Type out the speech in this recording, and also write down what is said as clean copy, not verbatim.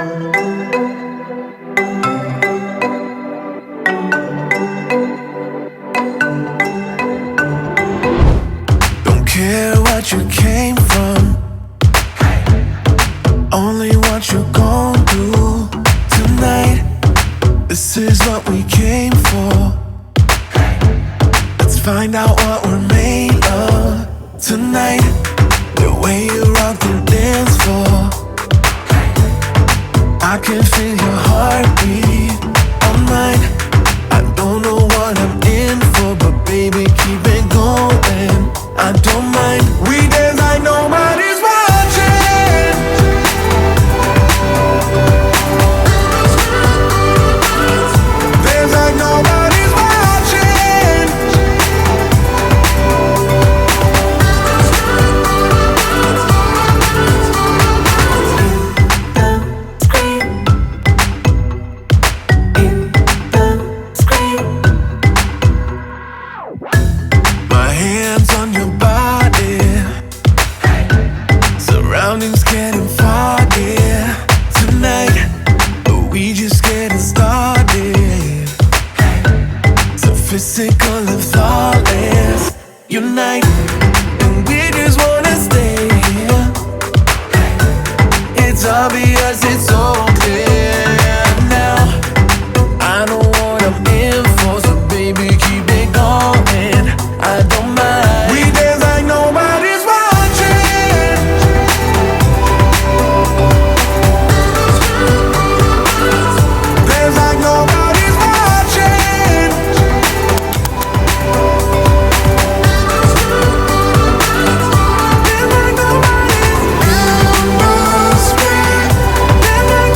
Don't care what you came from, only what you're gon' do tonight. This is what we came for. Let's find out what we're made of tonight. The way you rock the dance floor, I can feel your heartbeat all night. I don't know what I'm in for, but baby, keep it going. I don't mind. We dance like nobody's watching. Dance like nobody's watching. My hands on your body, surroundings getting foggy tonight, but we just getting started. So physical and flawless unite, and we just wanna stay here. It's obvious, it's so clear now. I know what I'm in for, so baby, keep it going. I don't mind. We dance like nobody's watching. Dance like nobody's watching. Dance like nobody's in the street. Dance like